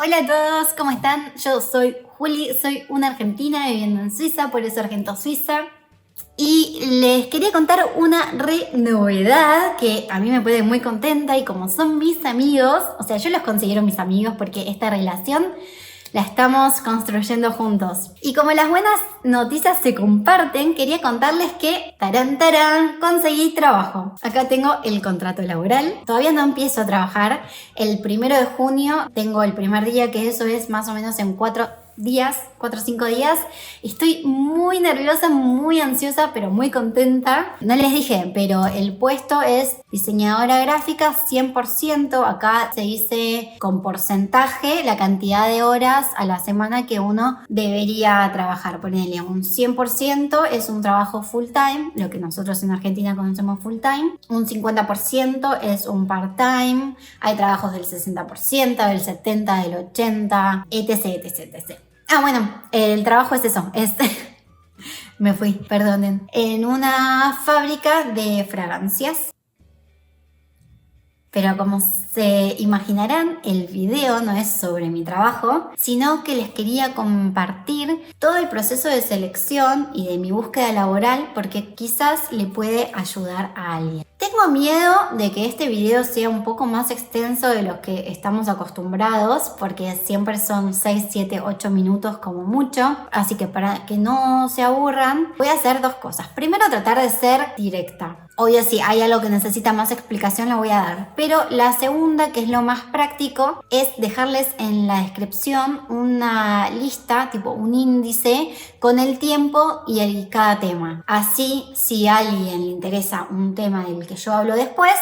Hola a todos, ¿cómo están? Yo soy Juli, soy una argentina viviendo en Suiza, por eso Argento Suiza. Y les quería contar una novedad que a mí me pone muy contenta y como son mis amigos, o sea, yo los considero mis amigos porque esta relación la estamos construyendo juntos. Y como las buenas noticias se comparten, quería contarles que, tarán, tarán, conseguí trabajo. Acá tengo el contrato laboral. Todavía no empiezo a trabajar. El 1 de junio tengo el primer día, que eso es más o menos en 4 o 5 días. Estoy muy nerviosa, muy ansiosa, pero muy contenta. No les dije, pero el puesto es diseñadora gráfica 100%. Acá se dice con porcentaje la cantidad de horas a la semana que uno debería trabajar. Ponele un 100% es un trabajo full time, lo que nosotros en Argentina conocemos full time. Un 50% es un part time. Hay trabajos del 60%, del 70%, del 80%, etc. Bueno, el trabajo es eso, me fui, perdonen, en una fábrica de fragancias. Pero como se imaginarán, el video no es sobre mi trabajo, sino que les quería compartir todo el proceso de selección y de mi búsqueda laboral porque quizás le puede ayudar a alguien. Tengo miedo de que este video sea un poco más extenso de los que estamos acostumbrados porque siempre son 6, 7, 8 minutos como mucho. Así que para que no se aburran, voy a hacer dos cosas. Primero, tratar de ser directa. Obvio, si hay algo que necesita más explicación, lo voy a dar. Pero la segunda, que es lo más práctico, es dejarles en la descripción una lista, tipo un índice, con el tiempo y cada tema. Así, si a alguien le interesa un tema del que yo hablo después,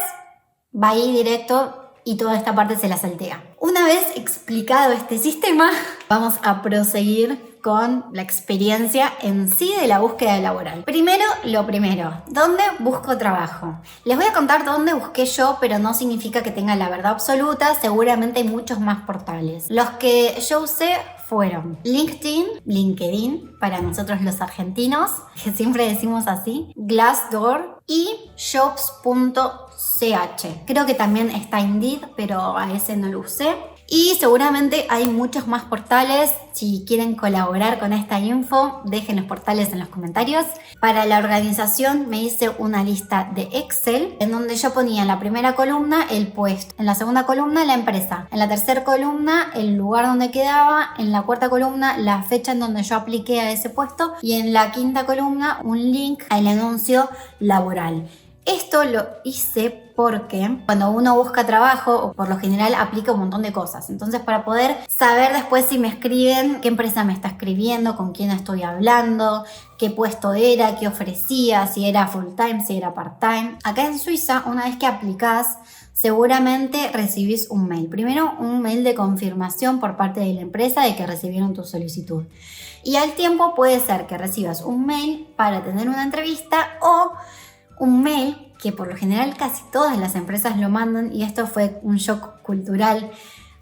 va ahí directo y toda esta parte se la saltea. Una vez explicado este sistema, vamos a proseguir con la experiencia en sí de la búsqueda laboral. Primero, lo primero, ¿dónde busco trabajo? Les voy a contar dónde busqué yo, pero no significa que tenga la verdad absoluta, seguramente hay muchos más portales. Los que yo usé fueron LinkedIn, para nosotros los argentinos, que siempre decimos así, Glassdoor y Jobs.ch. Creo que también está Indeed, pero a ese no lo usé. Y seguramente hay muchos más portales. Si quieren colaborar con esta info, dejen los portales en los comentarios. Para la organización me hice una lista de Excel en donde yo ponía en la primera columna el puesto, en la segunda columna la empresa, en la tercera columna el lugar donde quedaba, en la cuarta columna la fecha en donde yo apliqué a ese puesto y en la quinta columna un link al anuncio laboral. Esto lo hice porque cuando uno busca trabajo, por lo general aplica un montón de cosas. Entonces, para poder saber después si me escriben, qué empresa me está escribiendo, con quién estoy hablando, qué puesto era, qué ofrecía, si era full time, si era part time. Acá en Suiza, una vez que aplicás, seguramente recibís un mail. Primero, un mail de confirmación por parte de la empresa de que recibieron tu solicitud. Y al tiempo puede ser que recibas un mail para tener una entrevista o un mail que por lo general casi todas las empresas lo mandan, y esto fue un shock cultural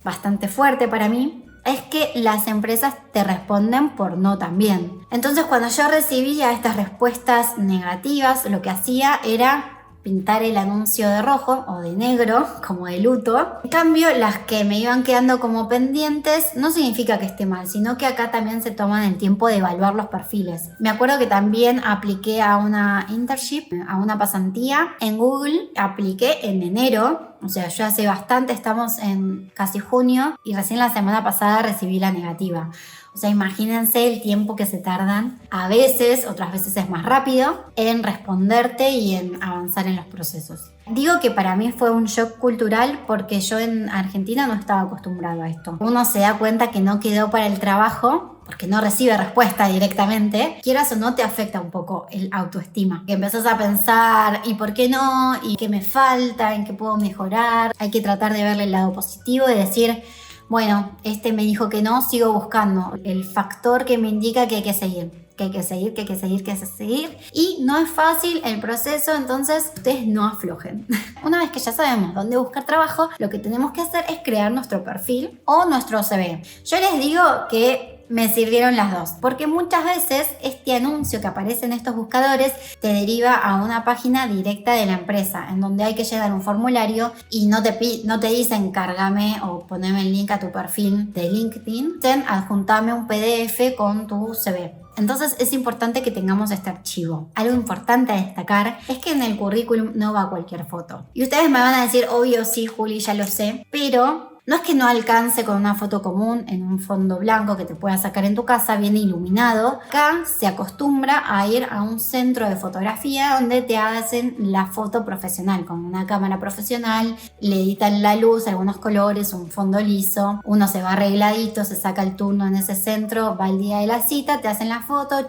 bastante fuerte para mí, es que las empresas te responden por no también. Entonces, cuando yo recibía estas respuestas negativas, lo que hacía era pintar el anuncio de rojo o de negro, como de luto. En cambio, las que me iban quedando como pendientes no significa que esté mal, sino que acá también se toman el tiempo de evaluar los perfiles. Me acuerdo que también apliqué a una internship, a una pasantía en Google. Apliqué en enero, o sea, yo hace bastante, estamos en casi junio y recién la semana pasada recibí la negativa. O sea, imagínense el tiempo que se tardan, a veces, otras veces es más rápido, en responderte y en avanzar en los procesos. Digo que para mí fue un shock cultural porque yo en Argentina no estaba acostumbrado a esto. Uno se da cuenta que no quedó para el trabajo porque no recibe respuesta directamente. Quieras o no, te afecta un poco el autoestima. Que empezás a pensar, ¿y por qué no? ¿Y qué me falta? ¿En qué puedo mejorar? Hay que tratar de verle el lado positivo y decir, bueno, este me dijo que no, sigo buscando. El factor que me indica que hay que seguir. Que hay que seguir. Y no es fácil el proceso, entonces ustedes no aflojen. Una vez que ya sabemos dónde buscar trabajo, lo que tenemos que hacer es crear nuestro perfil o nuestro CV. Yo les digo que me sirvieron las dos, porque muchas veces este anuncio que aparece en estos buscadores te deriva a una página directa de la empresa, en donde hay que llenar un formulario y no te dicen cárgame o poneme el link a tu perfil de LinkedIn, dicen adjuntame un PDF con tu CV. Entonces es importante que tengamos este archivo. Algo importante a destacar es que en el currículum no va cualquier foto. Y ustedes me van a decir, obvio sí, Juli, ya lo sé, pero no es que no alcance con una foto común en un fondo blanco que te puedas sacar en tu casa, bien iluminado. Acá se acostumbra a ir a un centro de fotografía donde te hacen la foto profesional, con una cámara profesional, le editan la luz, algunos colores, un fondo liso. Uno se va arregladito, se saca el turno en ese centro, va el día de la cita, te hacen la foto,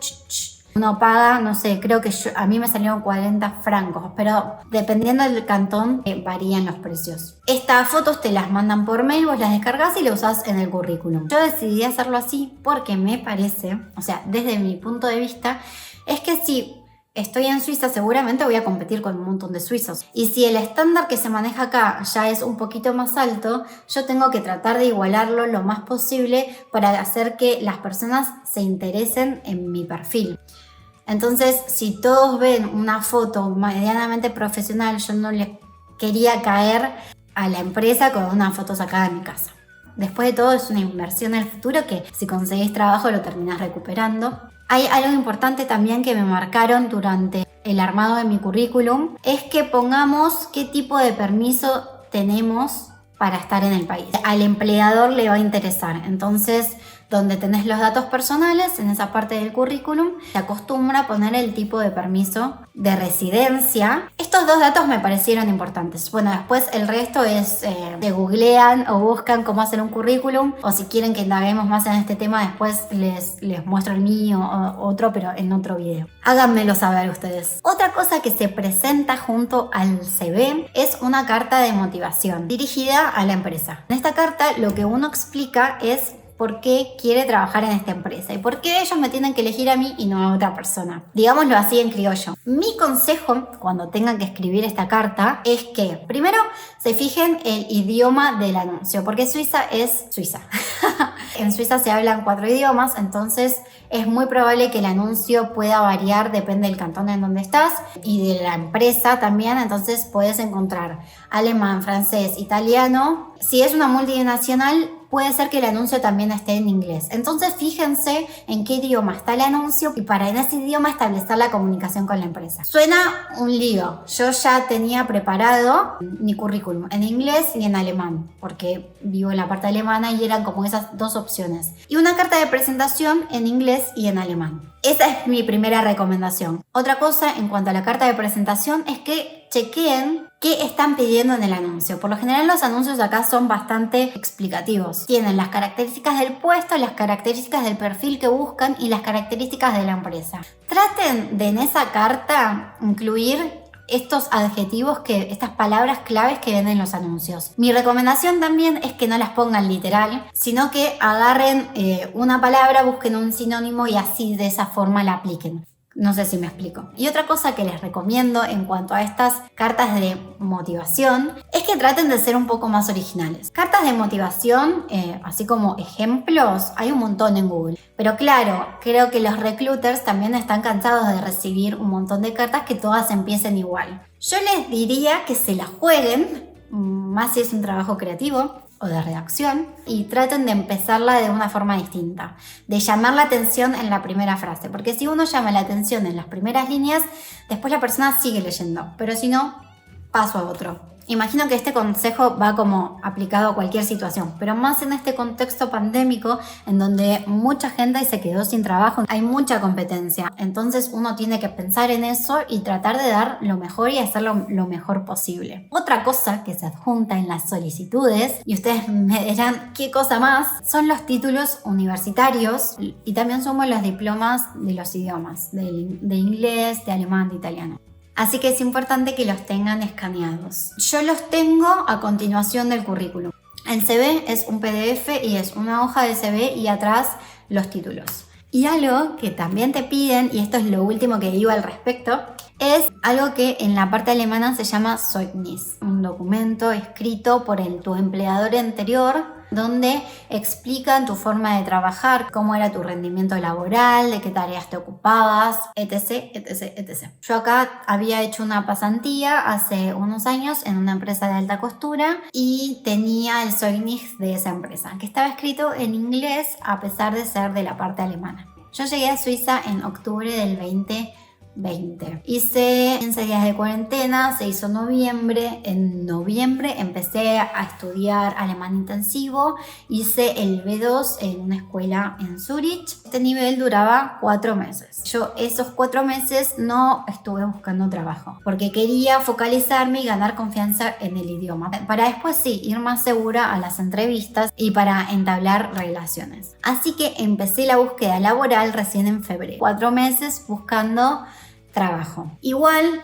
uno paga, no sé, creo que a mí me salieron 40 francos, pero dependiendo del cantón varían los precios. Estas fotos te las mandan por mail, vos las descargas y las usás en el currículum. Yo decidí hacerlo así porque me parece, o sea, desde mi punto de vista, es que si estoy en Suiza seguramente voy a competir con un montón de suizos. Y si el estándar que se maneja acá ya es un poquito más alto, yo tengo que tratar de igualarlo lo más posible para hacer que las personas se interesen en mi perfil. Entonces, si todos ven una foto medianamente profesional, yo no le quería caer a la empresa con una foto sacada de mi casa. Después de todo, es una inversión en el futuro que si conseguís trabajo lo terminás recuperando. Hay algo importante también que me marcaron durante el armado de mi currículum, es que pongamos qué tipo de permiso tenemos para estar en el país. Al empleador le va a interesar, entonces donde tenés los datos personales, en esa parte del currículum, se acostumbra a poner el tipo de permiso de residencia. Estos dos datos me parecieron importantes. Bueno, después el resto es, se googlean o buscan cómo hacer un currículum, o si quieren que indaguemos más en este tema, después les muestro el mío o otro, pero en otro video. Háganmelo saber ustedes. Otra cosa que se presenta junto al CV es una carta de motivación dirigida a la empresa. En esta carta lo que uno explica es por qué quiere trabajar en esta empresa y por qué ellos me tienen que elegir a mí y no a otra persona. Digámoslo así en criollo. Mi consejo cuando tengan que escribir esta carta es que primero se fijen el idioma del anuncio, porque Suiza es Suiza. En Suiza se hablan 4 idiomas, entonces es muy probable que el anuncio pueda variar, depende del cantón en donde estás y de la empresa también, entonces puedes encontrar alemán, francés, italiano. Si es una multinacional, puede ser que el anuncio también esté en inglés. Entonces fíjense en qué idioma está el anuncio y para en ese idioma establecer la comunicación con la empresa. Suena un lío. Yo ya tenía preparado mi currículum en inglés y en alemán, porque vivo en la parte alemana y eran como esas dos opciones. Y una carta de presentación en inglés y en alemán. Esa es mi primera recomendación. Otra cosa en cuanto a la carta de presentación es que chequeen qué están pidiendo en el anuncio. Por lo general los anuncios acá son bastante explicativos. Tienen las características del puesto, las características del perfil que buscan y las características de la empresa. Traten de en esa carta incluir estos adjetivos, estas palabras claves que ven en los anuncios. Mi recomendación también es que no las pongan literal, sino que agarren una palabra, busquen un sinónimo y así de esa forma la apliquen. No sé si me explico. Y otra cosa que les recomiendo en cuanto a estas cartas de motivación es que traten de ser un poco más originales. Cartas de motivación, así como ejemplos, hay un montón en Google. Pero claro, creo que los recruiters también están cansados de recibir un montón de cartas que todas empiecen igual. Yo les diría que se las jueguen, más si es un trabajo creativo o de redacción, y traten de empezarla de una forma distinta, de llamar la atención en la primera frase, porque si uno llama la atención en las primeras líneas, después la persona sigue leyendo, pero si no, paso a otro. Imagino que este consejo va como aplicado a cualquier situación, pero más en este contexto pandémico en donde mucha gente se quedó sin trabajo, hay mucha competencia, entonces uno tiene que pensar en eso y tratar de dar lo mejor y hacerlo lo mejor posible. Otra cosa que se adjunta en las solicitudes, y ustedes me dirán qué cosa más, son los títulos universitarios y también somos los diplomas de los idiomas, de inglés, de alemán, de italiano. Así que es importante que los tengan escaneados. Yo los tengo a continuación del currículum. El CV es un PDF y es una hoja de CV y atrás los títulos. Y algo que también te piden, y esto es lo último que digo al respecto, es algo que en la parte alemana se llama Zeugnis. Un documento escrito por tu empleador anterior donde explican tu forma de trabajar, cómo era tu rendimiento laboral, de qué tareas te ocupabas, etc, etc, etc. Yo acá había hecho una pasantía hace unos años en una empresa de alta costura y tenía el Zeugnis de esa empresa, que estaba escrito en inglés a pesar de ser de la parte alemana. Yo llegué a Suiza en octubre del 2020. Hice 15 días de cuarentena, se hizo noviembre. En noviembre empecé a estudiar alemán intensivo. Hice el B2 en una escuela en Zurich. Este nivel duraba 4 meses. Yo esos 4 meses no estuve buscando trabajo porque quería focalizarme y ganar confianza en el idioma. Para después sí, ir más segura a las entrevistas y para entablar relaciones. Así que empecé la búsqueda laboral recién en febrero. 4 meses buscando trabajo. Igual,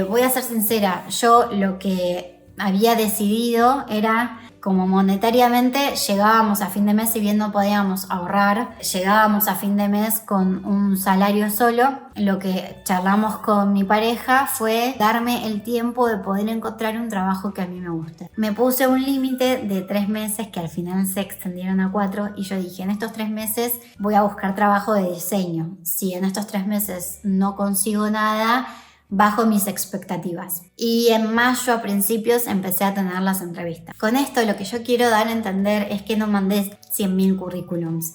voy a ser sincera, yo lo que había decidido era como monetariamente llegábamos a fin de mes, si bien no podíamos ahorrar, llegábamos a fin de mes con un salario solo. Lo que charlamos con mi pareja fue darme el tiempo de poder encontrar un trabajo que a mí me guste. Me puse un límite de 3 meses que al final se extendieron a 4 y yo dije, en estos 3 meses voy a buscar trabajo de diseño. Si en estos 3 meses no consigo nada, bajo mis expectativas. Y en mayo a principios empecé a tener las entrevistas. Con esto lo que yo quiero dar a entender es que no mandé 100.000 currículums.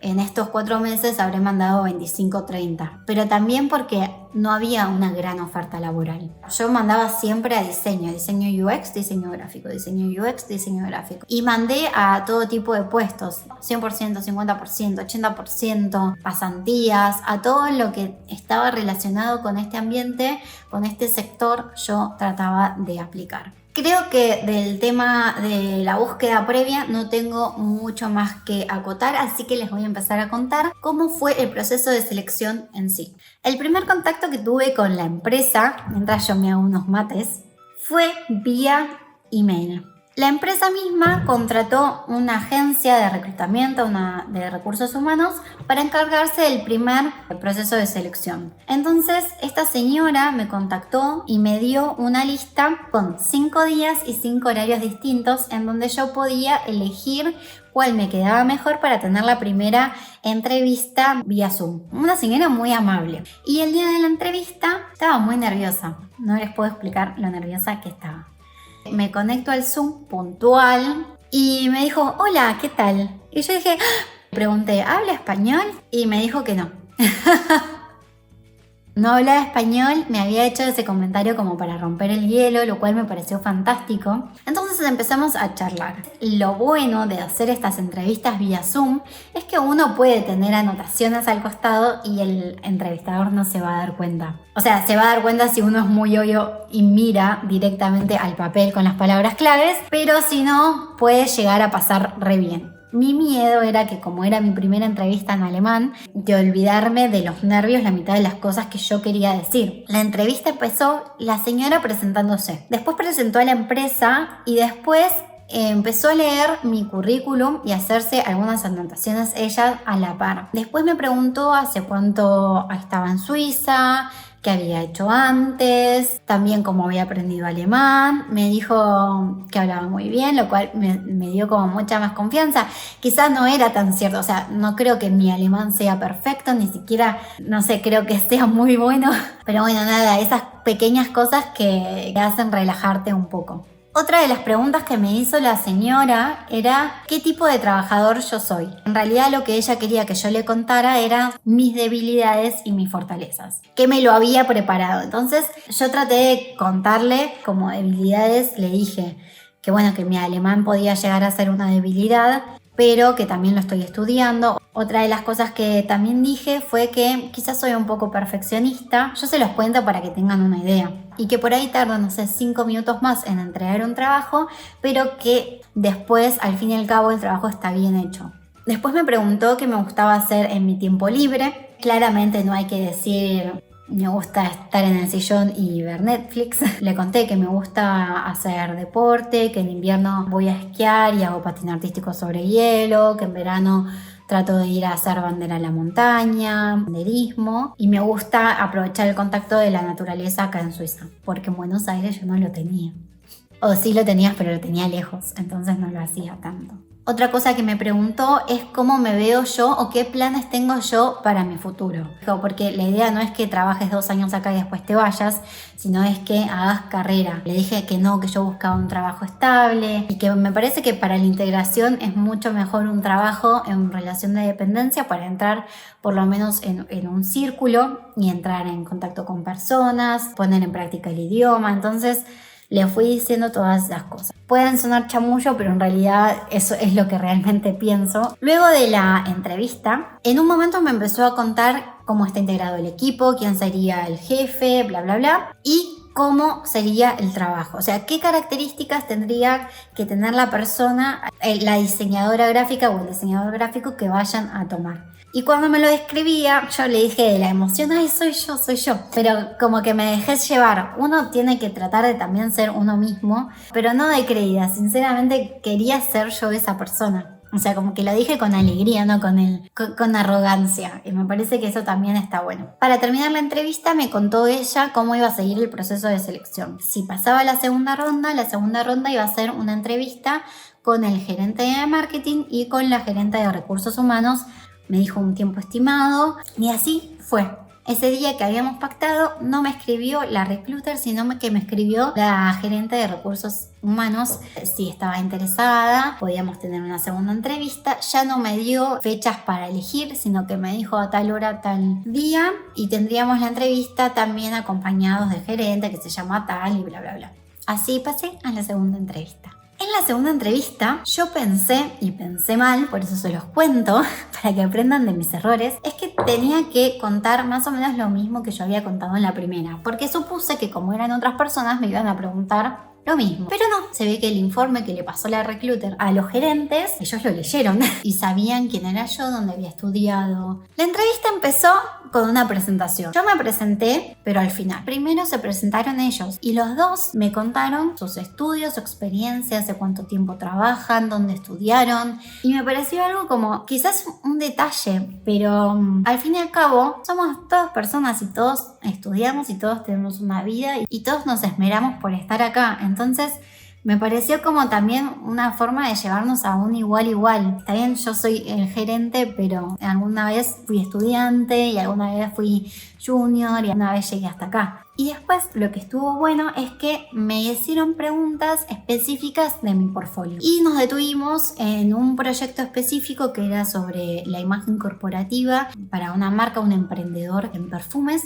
En estos 4 meses habré mandado 25 o 30, pero también porque no había una gran oferta laboral. Yo mandaba siempre a diseño UX, diseño gráfico, diseño UX, diseño gráfico. Y mandé a todo tipo de puestos, 100%, 50%, 80%, pasantías, a todo lo que estaba relacionado con este ambiente, con este sector, yo trataba de aplicar. Creo que del tema de la búsqueda previa no tengo mucho más que acotar, así que les voy a empezar a contar cómo fue el proceso de selección en sí. El primer contacto que tuve con la empresa, mientras yo me hago unos mates, fue vía email. La empresa misma contrató una agencia de reclutamiento, una de recursos humanos, para encargarse del primer proceso de selección. Entonces, esta señora me contactó y me dio una lista con 5 días y 5 horarios distintos en donde yo podía elegir cuál me quedaba mejor para tener la primera entrevista vía Zoom. Una señora muy amable. Y el día de la entrevista estaba muy nerviosa. No les puedo explicar lo nerviosa que estaba. Me conecto al Zoom puntual y me dijo, hola, ¿qué tal? Y yo dije, pregunté, ¿habla español? Y me dijo que no. No hablaba español, me había hecho ese comentario como para romper el hielo, lo cual me pareció fantástico. Entonces empezamos a charlar. Lo bueno de hacer estas entrevistas vía Zoom es que uno puede tener anotaciones al costado y el entrevistador no se va a dar cuenta. O sea, se va a dar cuenta si uno es muy obvio y mira directamente al papel con las palabras claves, pero si no, puede llegar a pasar re bien. Mi miedo era que, como era mi primera entrevista en alemán, de olvidarme de los nervios la mitad de las cosas que yo quería decir. La entrevista empezó la señora presentándose. Después presentó a la empresa y después empezó a leer mi currículum y a hacerse algunas anotaciones ella a la par. Después me preguntó hace cuánto estaba en Suiza, qué había hecho antes, también cómo había aprendido alemán. Me dijo que hablaba muy bien, lo cual me dio como mucha más confianza. Quizás no era tan cierto, o sea, no creo que mi alemán sea perfecto, ni siquiera, no sé, creo que sea muy bueno. Pero bueno, nada, esas pequeñas cosas que hacen relajarte un poco. Otra de las preguntas que me hizo la señora era qué tipo de trabajador yo soy. En realidad lo que ella quería que yo le contara eran mis debilidades y mis fortalezas, que me lo había preparado. Entonces yo traté de contarle como debilidades, le dije que bueno, que mi alemán podía llegar a ser una debilidad, pero que también lo estoy estudiando. Otra de las cosas que también dije fue que quizás soy un poco perfeccionista. Yo se los cuento para que tengan una idea. Y que por ahí tardo, no sé, 5 minutos más en entregar un trabajo, pero que después, al fin y al cabo, el trabajo está bien hecho. Después me preguntó qué me gustaba hacer en mi tiempo libre. Claramente no hay que decir me gusta estar en el sillón y ver Netflix. Le conté que me gusta hacer deporte, que en invierno voy a esquiar y hago patín artístico sobre hielo, que en verano trato de ir a hacer bandera en la montaña, senderismo, y me gusta aprovechar el contacto de la naturaleza acá en Suiza, porque en Buenos Aires yo no lo tenía. O sí lo tenías, pero lo tenía lejos, entonces no lo hacía tanto. Otra cosa que me preguntó es cómo me veo yo o qué planes tengo yo para mi futuro. Porque la idea no es que trabajes 2 años acá y después te vayas, sino es que hagas carrera. Le dije que no, que yo buscaba un trabajo estable y que me parece que para la integración es mucho mejor un trabajo en relación de dependencia para entrar por lo menos en un círculo y entrar en contacto con personas, poner en práctica el idioma. Entonces le fui diciendo todas esas cosas. Pueden sonar chamullo, pero en realidad eso es lo que realmente pienso. Luego de la entrevista, en un momento me empezó a contar cómo está integrado el equipo, quién sería el jefe, bla, bla, bla, y cómo sería el trabajo. O sea, qué características tendría que tener la persona, la diseñadora gráfica o el diseñador gráfico que vayan a tomar. Y cuando me lo describía, yo le dije de la emoción, ay, soy yo. Pero como que me dejé llevar. Uno tiene que tratar de también ser uno mismo, pero no de creída. Sinceramente quería ser yo esa persona. O sea, como que lo dije con alegría, no con arrogancia. Y me parece que eso también está bueno. Para terminar la entrevista me contó ella cómo iba a seguir el proceso de selección. Si pasaba la segunda ronda iba a ser una entrevista con el gerente de marketing y con la gerente de recursos humanos. Me dijo un tiempo estimado y así fue. Ese día que habíamos pactado no me escribió la recruiter, sino que me escribió la gerente de recursos humanos si estaba interesada, podíamos tener una segunda entrevista. Ya no me dio fechas para elegir, sino que me dijo a tal hora, tal día, y tendríamos la entrevista también acompañados del gerente que se llama tal y bla, bla, bla. Así pasé a la segunda entrevista. En la segunda entrevista yo pensé, y pensé mal, por eso se los cuento, para que aprendan de mis errores, es que tenía que contar más o menos lo mismo que yo había contado en la primera, porque supuse que como eran otras personas me iban a preguntar lo mismo. Pero no, se ve que el informe que le pasó la recruiter a los gerentes, ellos lo leyeron y sabían quién era yo, dónde había estudiado. La entrevista empezó con una presentación. Yo me presenté, pero al final. Primero se presentaron ellos y los dos me contaron sus estudios, su experiencia, hace cuánto tiempo trabajan, dónde estudiaron. Y me pareció algo como quizás un detalle, pero al fin y al cabo somos todas personas y todos estudiamos y todos tenemos una vida y todos nos esmeramos por estar acá. Entonces me pareció como también una forma de llevarnos a un igual. Está bien, yo soy el gerente, pero alguna vez fui estudiante y alguna vez fui junior y alguna vez llegué hasta acá. Y después lo que estuvo bueno es que me hicieron preguntas específicas de mi portfolio. Y nos detuvimos en un proyecto específico que era sobre la imagen corporativa para una marca, un emprendedor en perfumes.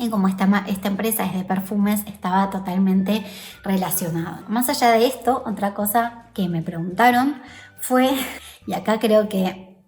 Y como esta empresa es de perfumes, estaba totalmente relacionado. Más allá de esto, otra cosa que me preguntaron fue, y acá creo que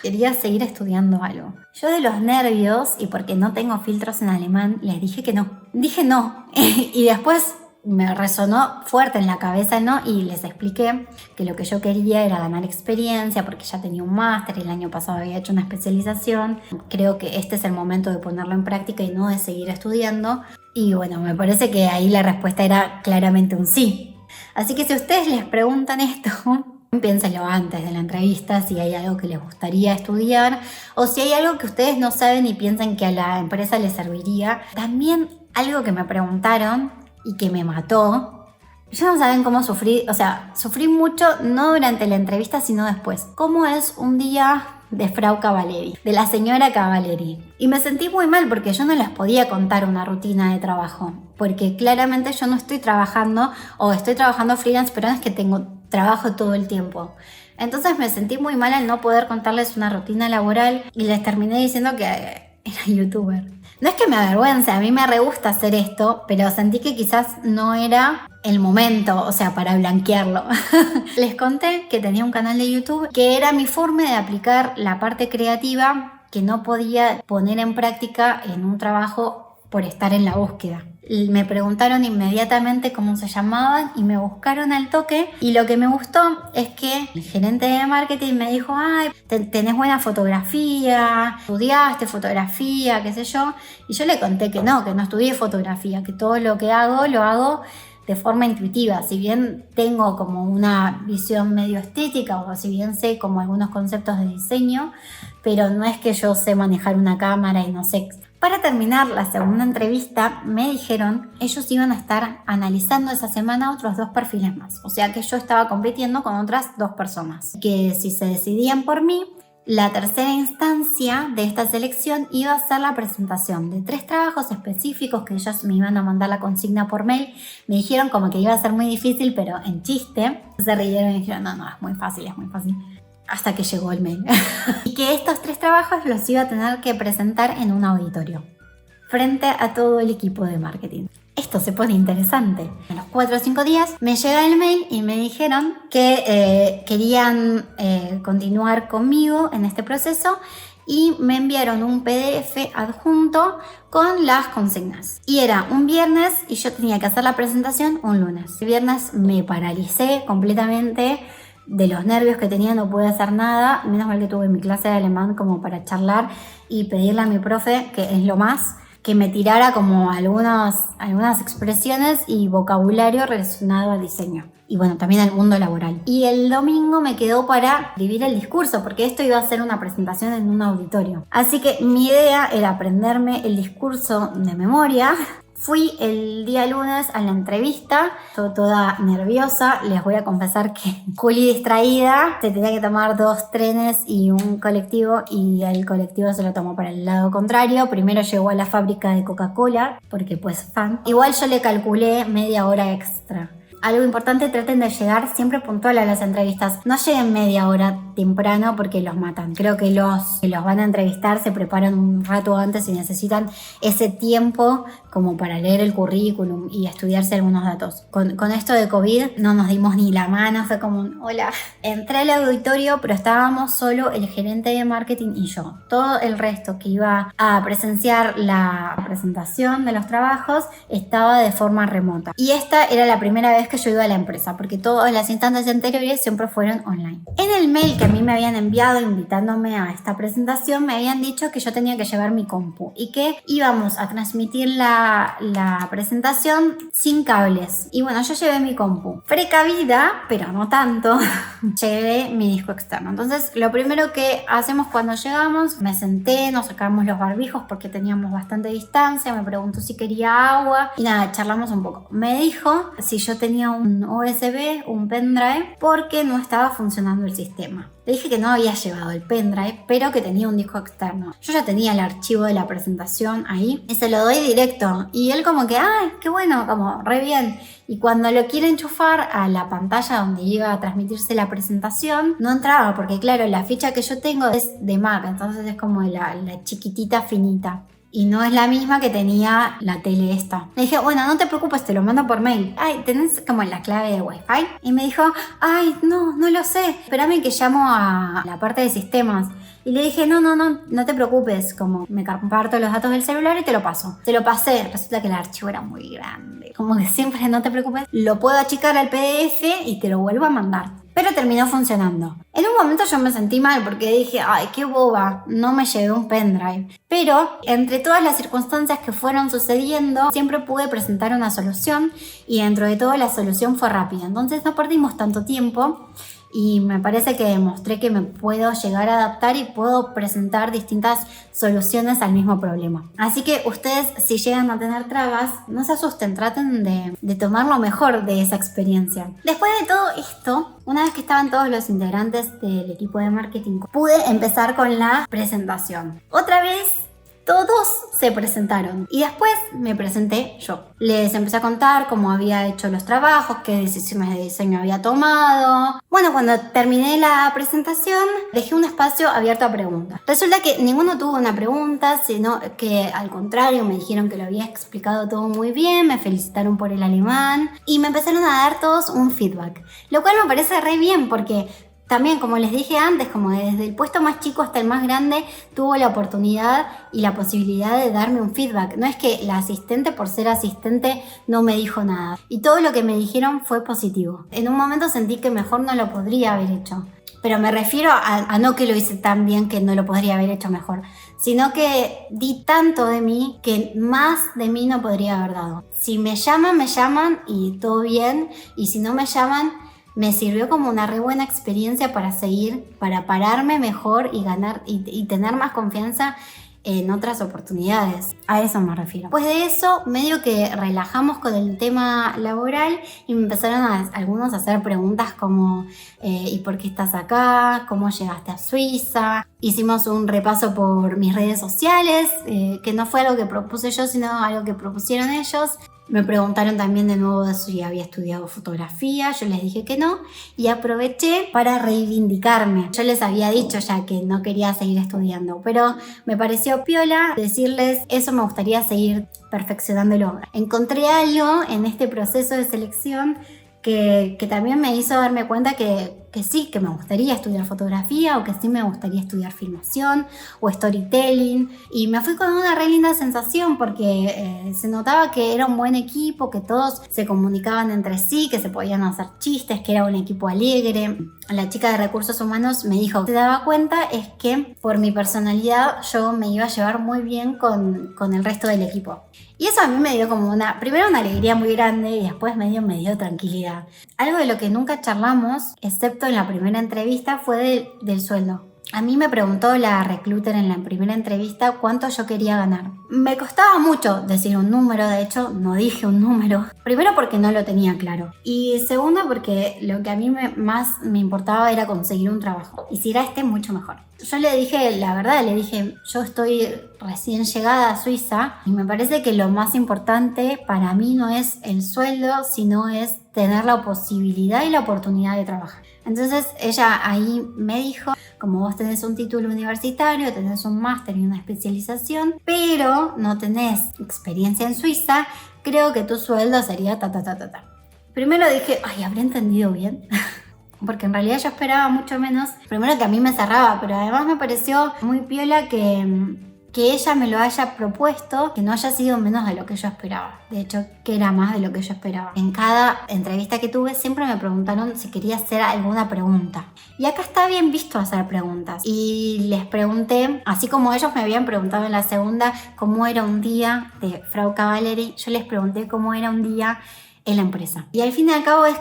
quería seguir estudiando algo. Yo de los nervios y porque no tengo filtros en alemán, les dije que no. Dije no. Y después me resonó fuerte en la cabeza, ¿no? Y les expliqué que lo que yo quería era ganar experiencia porque ya tenía un máster y el año pasado había hecho una especialización. Creo que este es el momento de ponerlo en práctica y no de seguir estudiando. Y bueno, me parece que ahí la respuesta era claramente un sí. Así que si ustedes les preguntan esto, piénsenlo antes de la entrevista, si hay algo que les gustaría estudiar o si hay algo que ustedes no saben y piensan que a la empresa les serviría. También algo que me preguntaron y que me mató. Ellos no saben cómo sufrí, o sea, sufrí mucho no durante la entrevista, sino después. ¿Cómo es un día de Frau Cavalieri, de la señora Cavalieri? Y me sentí muy mal porque yo no les podía contar una rutina de trabajo, porque claramente yo no estoy trabajando o estoy trabajando freelance, pero no es que tengo trabajo todo el tiempo. Entonces me sentí muy mal al no poder contarles una rutina laboral y les terminé diciendo que era youtuber. No es que me avergüence, a mí me re gusta hacer esto, pero sentí que quizás no era el momento, o sea, para blanquearlo. Les conté que tenía un canal de YouTube, que era mi forma de aplicar la parte creativa que no podía poner en práctica en un trabajo por estar en la búsqueda. Me preguntaron inmediatamente cómo se llamaban y me buscaron al toque, y lo que me gustó es que el gerente de marketing me dijo, ay, tenés buena fotografía, estudiaste fotografía, qué sé yo, y yo le conté que no estudié fotografía, que todo lo que hago lo hago de forma intuitiva. Si bien tengo como una visión medio estética o si bien sé como algunos conceptos de diseño, pero no es que yo sé manejar una cámara y no sé. Para terminar la segunda entrevista, me dijeron ellos iban a estar analizando esa semana otros 2 perfiles más. O sea que yo estaba compitiendo con otras 2 personas. Que si se decidían por mí, la tercera instancia de esta selección iba a ser la presentación de 3 trabajos específicos que ellos me iban a mandar la consigna por mail. Me dijeron como que iba a ser muy difícil, pero en chiste. Se rieron y dijeron, no, es muy fácil, es muy fácil. Hasta que llegó el mail. Y que estos 3 trabajos los iba a tener que presentar en un auditorio, frente a todo el equipo de marketing. Esto se pone interesante. A los 4 o 5 días me llega el mail y me dijeron que querían continuar conmigo en este proceso y me enviaron un PDF adjunto con las consignas. Y era un viernes y yo tenía que hacer la presentación un lunes. El viernes me paralicé completamente de los nervios que tenía, no pude hacer nada. Menos mal que tuve mi clase de alemán como para charlar y pedirle a mi profe, que es lo más, que me tirara como algunas expresiones y vocabulario relacionado al diseño. Y bueno, también al mundo laboral. Y el domingo me quedó para escribir el discurso, porque esto iba a ser una presentación en un auditorio. Así que mi idea era aprenderme el discurso de memoria. Fui el día lunes a la entrevista, yo toda nerviosa, les voy a confesar que Juli distraída, se tenía que tomar 2 trenes y un colectivo y el colectivo se lo tomó para el lado contrario. Primero llegó a la fábrica de Coca-Cola, porque pues fan. Igual yo le calculé media hora extra. Algo importante, traten de llegar siempre puntual a las entrevistas. No lleguen media hora temprano porque los matan. Creo que los van a entrevistar se preparan un rato antes y necesitan ese tiempo como para leer el currículum y estudiarse algunos datos. Con esto de COVID no nos dimos ni la mano, fue como un hola. Entré al auditorio, pero estábamos solo el gerente de marketing y yo. Todo el resto que iba a presenciar la presentación de los trabajos estaba de forma remota. Y esta era la primera vez que yo iba a la empresa, porque todas las instancias anteriores siempre fueron online. En el mail que a mí me habían enviado invitándome a esta presentación, me habían dicho que yo tenía que llevar mi compu y que íbamos a transmitir la presentación sin cables. Y bueno, yo llevé mi compu. Precavida, pero no tanto, llevé mi disco externo. Entonces, lo primero que hacemos cuando llegamos, me senté, nos sacamos los barbijos porque teníamos bastante distancia, me preguntó si quería agua y nada, charlamos un poco. Me dijo si yo tenía un USB, un pendrive, porque no estaba funcionando el sistema. Le dije que no había llevado el pendrive, pero que tenía un disco externo. Yo ya tenía el archivo de la presentación ahí y se lo doy directo. Y él como que, ¡ay, qué bueno! Como, re bien. Y cuando lo quiere enchufar a la pantalla donde iba a transmitirse la presentación, no entraba porque, claro, la ficha que yo tengo es de Mac, entonces es como la chiquitita finita. Y no es la misma que tenía la tele esta. Le dije, bueno, no te preocupes, te lo mando por mail. Ay, ¿tenés como la clave de Wi-Fi? Y me dijo, ay, no lo sé. Espérame que llamo a la parte de sistemas. Y le dije, no te preocupes. Como me comparto los datos del celular y te lo paso. Te lo pasé. Resulta que el archivo era muy grande. Como que siempre, no te preocupes. Lo puedo achicar al PDF y te lo vuelvo a mandar. Pero terminó funcionando. En un momento yo me sentí mal porque dije, ay, qué boba, no me llevé un pendrive. Pero entre todas las circunstancias que fueron sucediendo, siempre pude presentar una solución y dentro de todo la solución fue rápida. Entonces no perdimos tanto tiempo y me parece que demostré que me puedo llegar a adaptar y puedo presentar distintas soluciones al mismo problema. Así que ustedes, si llegan a tener trabas, no se asusten, traten de tomar lo mejor de esa experiencia. Después de todo esto, una vez que estaban todos los integrantes del equipo de marketing, pude empezar con la presentación. Otra vez, todos se presentaron y después me presenté yo. Les empecé a contar cómo había hecho los trabajos, qué decisiones de diseño había tomado. Bueno, cuando terminé la presentación, dejé un espacio abierto a preguntas. Resulta que ninguno tuvo una pregunta, sino que al contrario me dijeron que lo había explicado todo muy bien, me felicitaron por el alemán y me empezaron a dar todos un feedback. Lo cual me parece re bien porque también, como les dije antes, como desde el puesto más chico hasta el más grande, tuvo la oportunidad y la posibilidad de darme un feedback. No es que la asistente, por ser asistente, no me dijo nada. Y todo lo que me dijeron fue positivo. En un momento sentí que mejor no lo podría haber hecho. Pero me refiero a no que lo hice tan bien que no lo podría haber hecho mejor, sino que di tanto de mí que más de mí no podría haber dado. Si me llaman y todo bien. Y si no me llaman, me sirvió como una re buena experiencia para seguir, para pararme mejor y ganar y tener más confianza en otras oportunidades. A eso me refiero. Pues de eso, medio que relajamos con el tema laboral y me empezaron algunos a hacer preguntas como ¿y por qué estás acá? ¿Cómo llegaste a Suiza? Hicimos un repaso por mis redes sociales, que no fue algo que propuse yo, sino algo que propusieron ellos. Me preguntaron también de nuevo si había estudiado fotografía, yo les dije que no y aproveché para reivindicarme. Yo les había dicho ya que no quería seguir estudiando, pero me pareció piola decirles eso, me gustaría seguir perfeccionándolo. Encontré algo en este proceso de selección que también me hizo darme cuenta que sí, que me gustaría estudiar fotografía o que sí me gustaría estudiar filmación o storytelling. Y me fui con una re linda sensación porque se notaba que era un buen equipo, que todos se comunicaban entre sí, que se podían hacer chistes, que era un equipo alegre. La chica de recursos humanos me dijo que se daba cuenta es que por mi personalidad yo me iba a llevar muy bien con el resto del equipo. Y eso a mí me dio como primero una alegría muy grande y después me dio tranquilidad. Algo de lo que nunca charlamos, excepto en la primera entrevista, fue del sueldo. A mí me preguntó la recruiter en la primera entrevista cuánto yo quería ganar. Me costaba mucho decir un número, de hecho no dije un número. Primero porque no lo tenía claro. Y segundo porque lo que a mí más me importaba era conseguir un trabajo. Y si era mucho mejor. Yo le dije, la verdad, yo estoy recién llegada a Suiza y me parece que lo más importante para mí no es el sueldo, sino es tener la posibilidad y la oportunidad de trabajar. Entonces ella ahí me dijo, como vos tenés un título universitario, tenés un máster y una especialización, pero no tenés experiencia en Suiza, creo que tu sueldo sería ta. Primero dije, ay, ¿habré entendido bien? Porque en realidad yo esperaba mucho menos. Primero que a mí me cerraba, pero además me pareció muy piola que ella me lo haya propuesto, que no haya sido menos de lo que yo esperaba. De hecho, que era más de lo que yo esperaba. En cada entrevista que tuve siempre me preguntaron si quería hacer alguna pregunta. Y acá está bien visto hacer preguntas. Y les pregunté, así como ellos me habían preguntado en la segunda cómo era un día de Frau Cavalleri, yo les pregunté cómo era un día en la empresa. Y al fin y al cabo es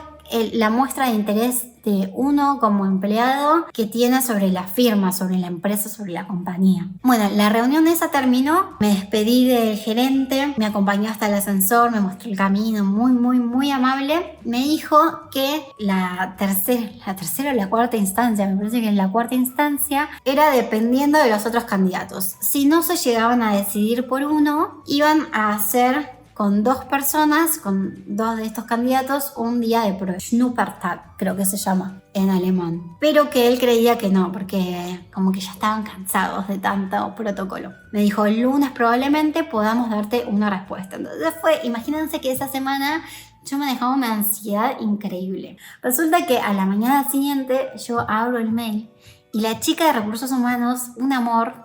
la muestra de interés de uno como empleado que tiene sobre la firma, sobre la empresa, sobre la compañía. Bueno, la reunión esa terminó, me despedí del gerente, me acompañó hasta el ascensor, me mostró el camino, muy amable. Me dijo que la tercera o la cuarta instancia, me parece que en la cuarta instancia, era dependiendo de los otros candidatos. Si no se llegaban a decidir por uno, iban a hacer con dos personas, con dos de estos candidatos, un día de prueba. Schnuppertag, creo que se llama en alemán. Pero que él creía que no, porque como que ya estaban cansados de tanto protocolo. Me dijo, el lunes probablemente podamos darte una respuesta. Entonces imagínense que esa semana yo me dejaba una ansiedad increíble. Resulta que a la mañana siguiente yo abro el mail y la chica de recursos humanos, un amor,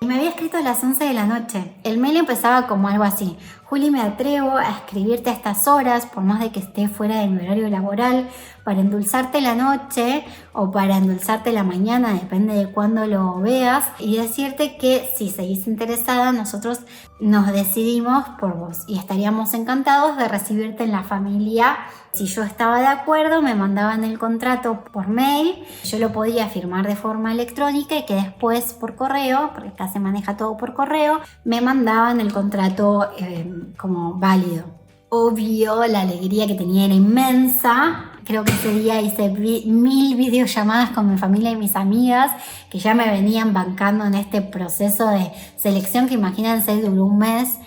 me había escrito a las 11 de la noche. El mail empezaba como algo así. Juli, me atrevo a escribirte a estas horas, por más de que esté fuera de mi horario laboral, para endulzarte la noche o para endulzarte la mañana, depende de cuándo lo veas, y decirte que si seguís interesada, nosotros nos decidimos por vos y estaríamos encantados de recibirte en la familia. Si yo estaba de acuerdo, me mandaban el contrato por mail, yo lo podía firmar de forma electrónica y que después por correo, porque acá se maneja todo por correo, me mandaban el contrato como válido. Obvio, la alegría que tenía era inmensa. Creo que ese día hice 1000 videollamadas con mi familia y mis amigas que ya me venían bancando en este proceso de selección que imagínense duró un mes.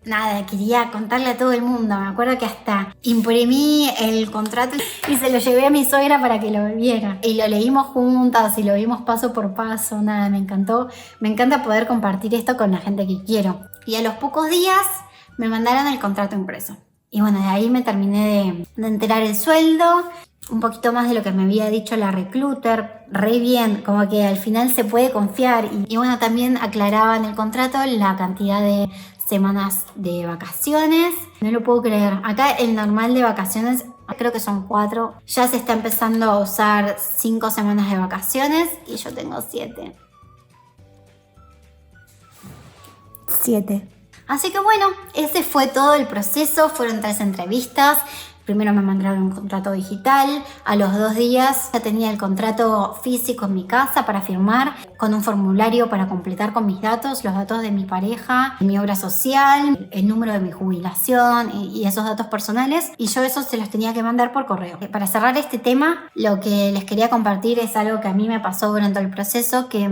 Nada, quería contarle a todo el mundo. Me acuerdo que hasta imprimí el contrato y se lo llevé a mi suegra para que lo viera. Y lo leímos juntas y lo vimos paso por paso. Nada, me encantó. Me encanta poder compartir esto con la gente que quiero. Y a los pocos días me mandaron el contrato impreso. Y bueno, de ahí me terminé de enterar el sueldo, un poquito más de lo que me había dicho la recruiter, re bien, como que al final se puede confiar. Y bueno, también aclaraba en el contrato la cantidad de semanas de vacaciones. No lo puedo creer. Acá el normal de vacaciones creo que son 4. Ya se está empezando a usar 5 semanas de vacaciones y yo tengo 7. Así que bueno, ese fue todo el proceso. Fueron 3 entrevistas. Primero me mandaron un contrato digital, a los 2 días ya tenía el contrato físico en mi casa para firmar, con un formulario para completar con mis datos, los datos de mi pareja, mi obra social, el número de mi jubilación y esos datos personales, y yo eso se los tenía que mandar por correo. Para cerrar este tema, lo que les quería compartir es algo que a mí me pasó durante el proceso, que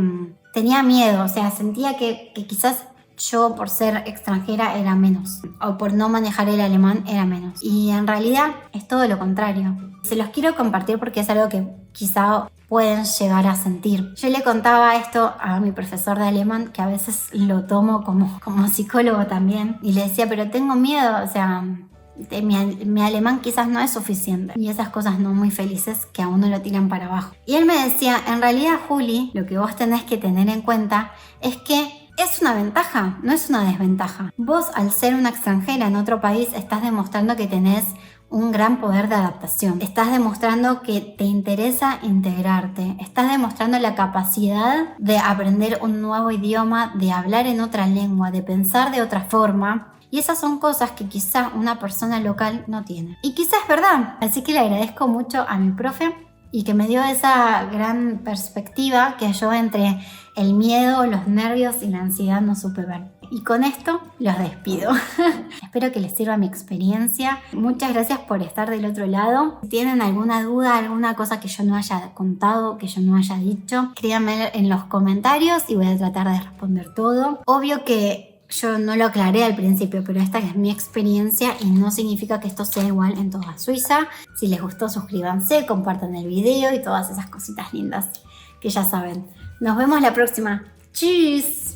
tenía miedo, o sea, sentía que quizás yo por ser extranjera era menos, o por no manejar el alemán era menos. Y en realidad es todo lo contrario. Se los quiero compartir porque es algo que quizá pueden llegar a sentir. Yo le contaba esto a mi profesor de alemán, que a veces lo tomo como psicólogo también, y le decía, pero tengo miedo, o sea, mi alemán quizás no es suficiente, y esas cosas no muy felices que a uno lo tiran para abajo. Y él me decía, en realidad, Juli, lo que vos tenés que tener en cuenta es que es una ventaja, no es una desventaja. Vos, al ser una extranjera en otro país, estás demostrando que tenés un gran poder de adaptación. Estás demostrando que te interesa integrarte. Estás demostrando la capacidad de aprender un nuevo idioma, de hablar en otra lengua, de pensar de otra forma. Y esas son cosas que quizá una persona local no tiene. Y quizás es verdad. Así que le agradezco mucho a mi profe y que me dio esa gran perspectiva que yo entre el miedo, los nervios y la ansiedad no supe ver. Y con esto los despido. Espero que les sirva mi experiencia. Muchas gracias por estar del otro lado. Si tienen alguna duda, alguna cosa que yo no haya contado, que yo no haya dicho, escríbanme en los comentarios y voy a tratar de responder todo. Obvio que yo no lo aclaré al principio, pero esta es mi experiencia y no significa que esto sea igual en toda Suiza. Si les gustó, suscríbanse, compartan el video y todas esas cositas lindas que ya saben. Nos vemos la próxima. ¡Tschüss!